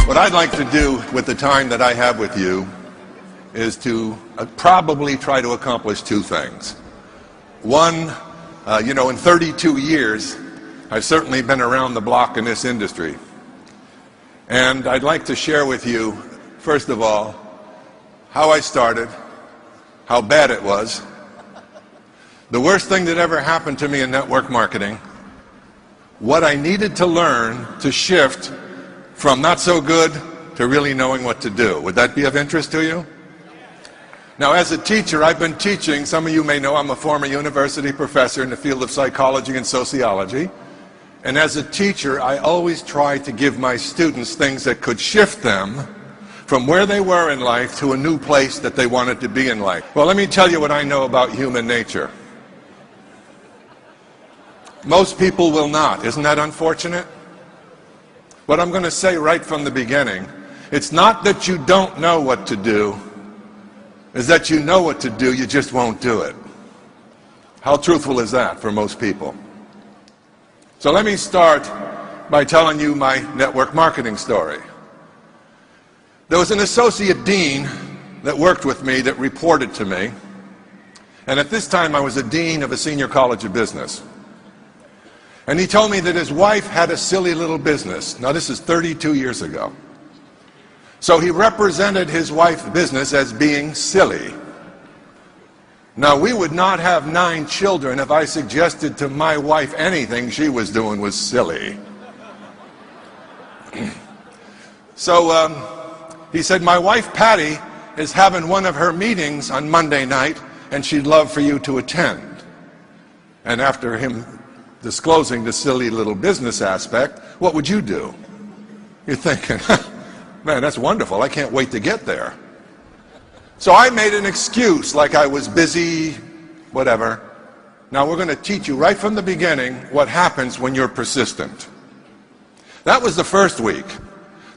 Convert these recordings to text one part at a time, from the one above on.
What I'd like to do with the time that I have with you is to probably try to accomplish two things. One, in 32 years, I've certainly been around the block in this industry. And I'd like to share with you, first of all, how I started, how bad it was, the worst thing that ever happened to me in network marketing, what I needed to learn to shift from not so good to really knowing what to do. Would that be of interest to you? Now, as a teacher, I've been teaching. Some of you may know I'm a former university professor in the field of psychology and sociology. And as a teacher, I always try to give my students things that could shift them from where they were in life to a new place that they wanted to be in life. Well, let me tell you what I know about human nature. Most people will not. Isn't that unfortunate? What I'm going to say right from the beginning, it's not that you don't know what to do, it's that you know what to do, you just won't do it. How truthful is that for most people? So let me start by telling you my network marketing story. There was an associate dean that worked with me that reported to me, and at this time I was a dean of a senior college of business. And he told me that his wife had a silly little business. Now, this is 32 years ago. So he represented his wife's business as being silly. Now, we would not have 9 children if I suggested to my wife anything she was doing was silly. So he said, my wife Patty is having one of her meetings on Monday night, and she'd love for you to attend. And after him disclosing the silly little business aspect, what would you do? You're thinking, man, that's wonderful. I can't wait to get there. So I made an excuse like I was busy, whatever. Now we're going to teach you right from the beginning what happens when you're persistent. That was the first week.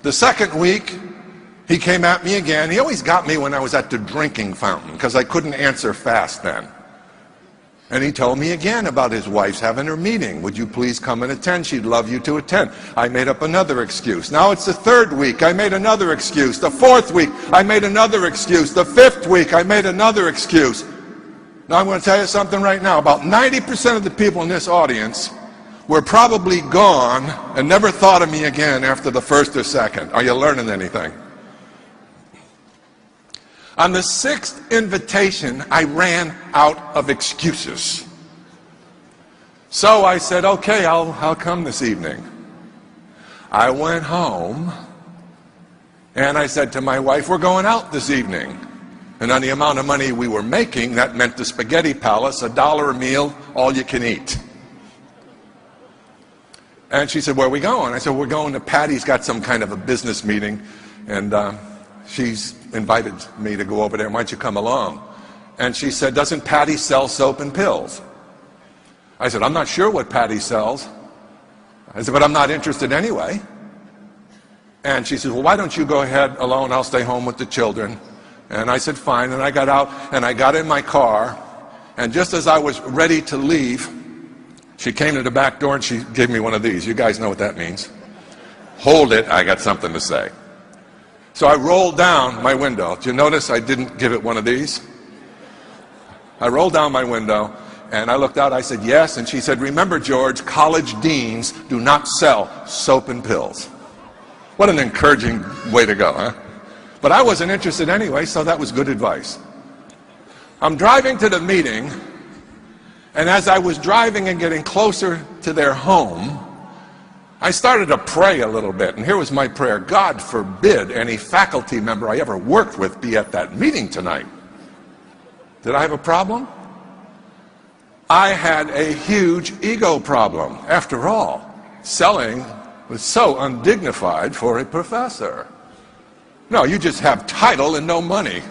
The second week, he came at me again. He always got me when I was at the drinking fountain because I couldn't answer fast then. And he told me again about his wife's having her meeting. Would you please come and attend? She'd love you to attend. I made up another excuse. Now it's the third week. I made another excuse. The fourth week, I made another excuse. The fifth week, I made another excuse. Now I'm going to tell you something right now. About 90% of the people in this audience were probably gone and never thought of me again after the first or second. Are you learning anything? On the 6th invitation, I ran out of excuses. So I said, okay, I'll come this evening. I went home, and I said to my wife, we're going out this evening. And on the amount of money we were making, that meant the Spaghetti Palace, $1 a meal, all you can eat. And she said, where are we going? I said, we're going to Patty's got some kind of a business meeting, and she's invited me to go over there. Why don't you come along? And she said, doesn't Patty sell soap and pills? I said, I'm not sure what Patty sells. I said, but I'm not interested anyway. And she said, well, why don't you go ahead alone? I'll stay home with the children. And I said, fine. And I got out and I got in my car. And just as I was ready to leave, she came to the back door and she gave me one of these. You guys know what that means. Hold it, I got something to say. So I rolled down my window. Did you notice I didn't give it one of these? I rolled down my window and I looked out. I said, yes. And she said, remember, George, college deans do not sell soap and pills. What an encouraging way to go, huh? But I wasn't interested anyway, so that was good advice. I'm driving to the meeting, and as I was driving and getting closer to their home, I started to pray a little bit, and here was my prayer. God forbid any faculty member I ever worked with be at that meeting tonight. Did I have a problem? I had a huge ego problem. After all, selling was so undignified for a professor. No, you just have title and no money.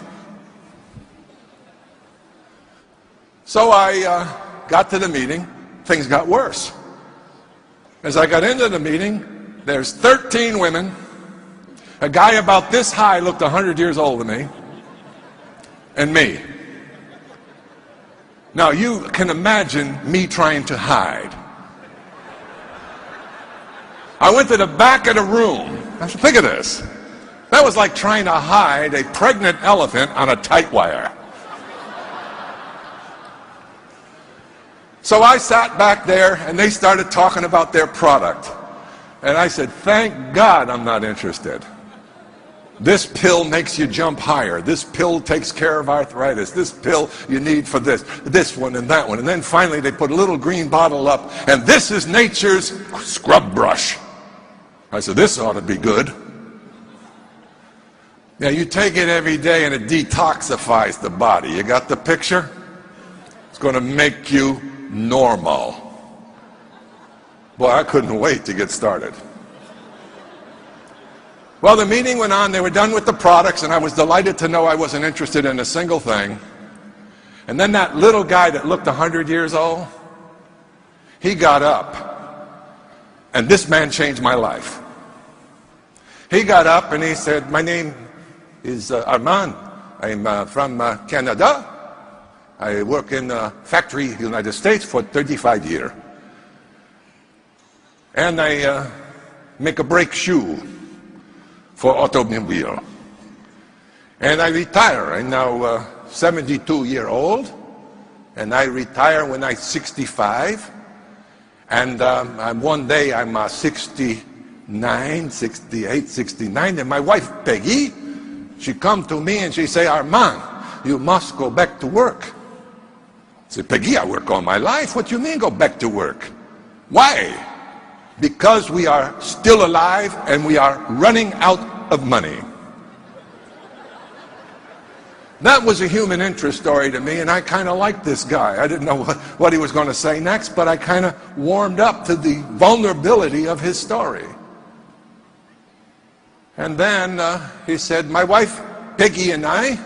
So I got to the meeting. Things got worse. As I got into the meeting, there's 13 women. A guy about this high looked 100 years older than me. And me. Now you can imagine me trying to hide. I went to the back of the room I said, think of this. That was like trying to hide a pregnant elephant on a tight wire. So I sat back there, and they started talking about their product. And I said, thank God I'm not interested. This pill makes you jump higher. This pill takes care of arthritis. This pill you need for this one and that one. And then finally they put a little green bottle up, and this is nature's scrub brush. I said, this ought to be good. Yeah, you take it every day and it detoxifies the body. You got the picture? It's going to make you normal. Boy, I couldn't wait to get started. Well, the meeting went on. They were done with the products, and I was delighted to know I wasn't interested in a single thing. And then that little guy that looked 100 years old, he got up. And this man changed my life. He got up and he said, my name is Armand. I'm from Canada. I work in a factory in the United States for 35 years. And I make a brake shoe for automobile. And I retire. I'm now 72-year-old. And I retire when I'm 65. And one day I'm 69, 68, 69. And my wife, Peggy, she come to me and she say, Armand, you must go back to work. I said, Peggy, I work all my life. What do you mean go back to work? Why? Because we are still alive and we are running out of money. That was a human interest story to me, and I kind of liked this guy. I didn't know what he was going to say next, but I kind of warmed up to the vulnerability of his story. And then he said, my wife, Peggy, and I,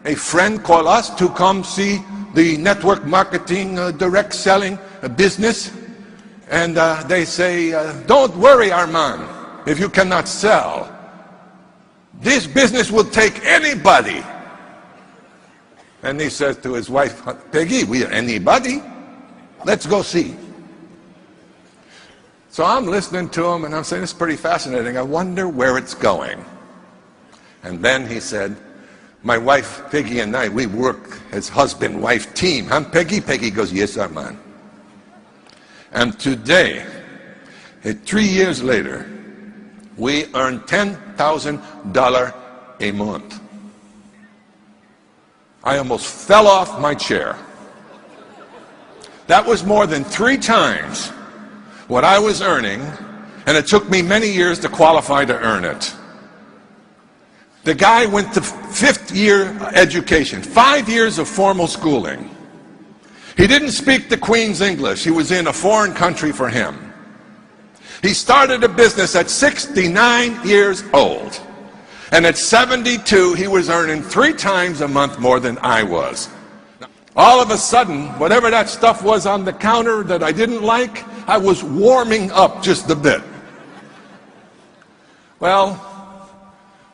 a friend called us to come see the network marketing, direct selling business. And they say, don't worry, Armand, if you cannot sell. This business will take anybody. And he says to his wife, Peggy, we are anybody. Let's go see. So I'm listening to him and I'm saying, it's pretty fascinating. I wonder where it's going. And then he said, my wife, Peggy, and I, we work as husband-wife team. Huh, Peggy? Peggy goes, yes, Armand. And today, 3 years later, we earn $10,000 a month. I almost fell off my chair. That was more than 3 times what I was earning, and it took me many years to qualify to earn it. The guy went to 5th year education, 5 years of formal schooling. He didn't speak the Queen's English. He was in a foreign country for him. He started a business at 69 years old. And at 72, he was earning 3 times a month more than I was. All of a sudden, whatever that stuff was on the counter that I didn't like, I was warming up just a bit. Well,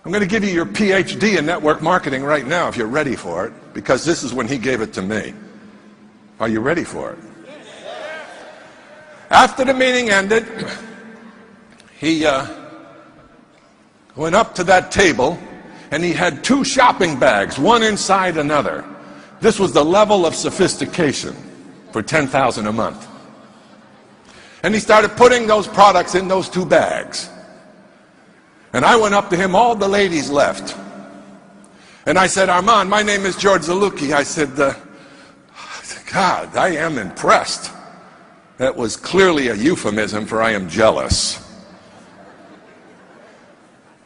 I'm going to give you your PhD in network marketing right now if you're ready for it, because this is when he gave it to me. Are you ready for it? After the meeting ended, he went up to that table and he had 2 shopping bags, one inside another. This was the level of sophistication for $10,000 a month. And he started putting those products in those 2 bags. And I went up to him, all the ladies left. And I said, Armand, my name is George Zalucki. I said, God, I am impressed. That was clearly a euphemism for I am jealous.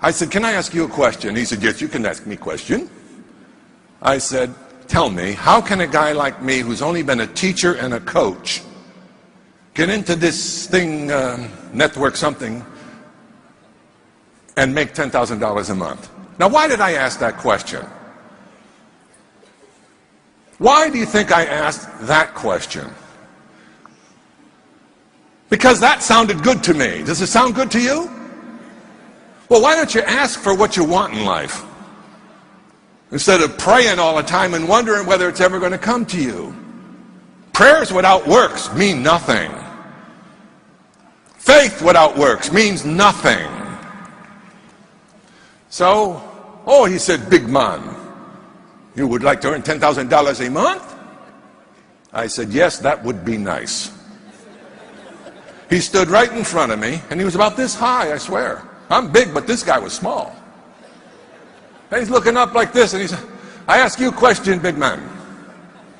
I said, can I ask you a question? He said, yes, you can ask me a question. I said, tell me, how can a guy like me who's only been a teacher and a coach get into this thing, network something, and make $10,000 a month? Now, why did I ask that question? Why do you think I asked that question? Because that sounded good to me. Does it sound good to you? Well, why don't you ask for what you want in life, instead of praying all the time and wondering whether it's ever going to come to you? Prayers without works mean nothing. Faith without works means nothing. So, oh, he said, big man, you would like to earn $10,000 a month? I said, yes, that would be nice. He stood right in front of me, and he was about this high, I swear. I'm big, but this guy was small. And he's looking up like this, and he said, I ask you a question, big man.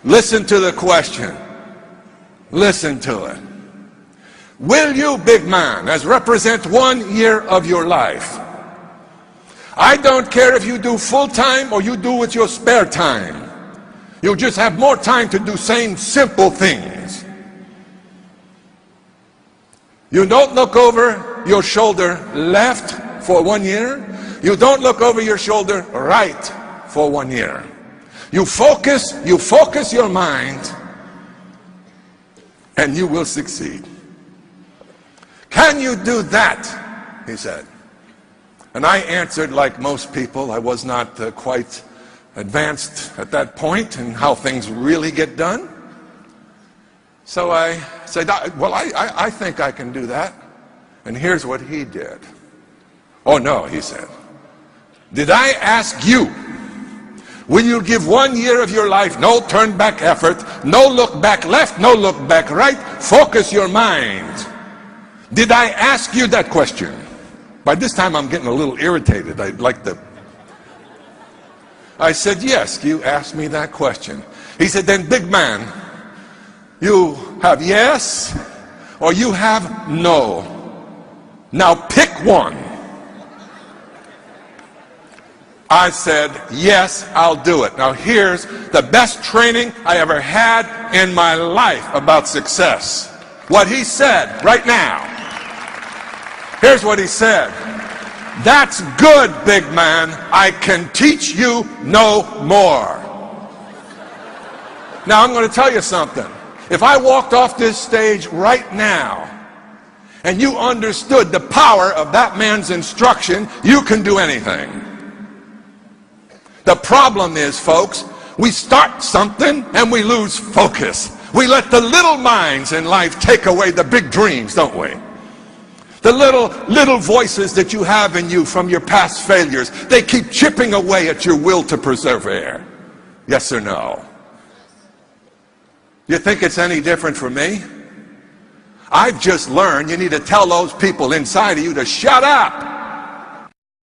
Listen to the question. Listen to it. Will you, big man, as represent 1 year of your life? I don't care if you do full time or you do with your spare time. You just have more time to do same simple things. You don't look over your shoulder left for 1 year. You don't look over your shoulder right for 1 year. You focus your mind, and you will succeed. Can you do that? He said. And I answered like most people. I was not quite advanced at that point in how things really get done. So I said, well, I think I can do that. And here's what he did. Oh no, he said. Did I ask you, will you give 1 year of your life, no turn back effort, no look back left, no look back right, focus your mind? Did I ask you that question? By this time I'm getting a little irritated. I said, yes, you asked me that question. He said, then big man, you have yes or you have no. Now pick one. I said, yes, I'll do it. Now here's the best training I ever had in my life about success. What he said right now. Here's what he said. That's good, big man. I can teach you no more. Now I'm going to tell you something. If I walked off this stage right now and you understood the power of that man's instruction, you can do anything. The problem is, folks, we start something and we lose focus. We let the little minds in life take away the big dreams, don't we? The little voices that you have in you from your past failures, they keep chipping away at your will to persevere. Yes or no? You think it's any different for me? I've just learned you need to tell those people inside of you to shut up.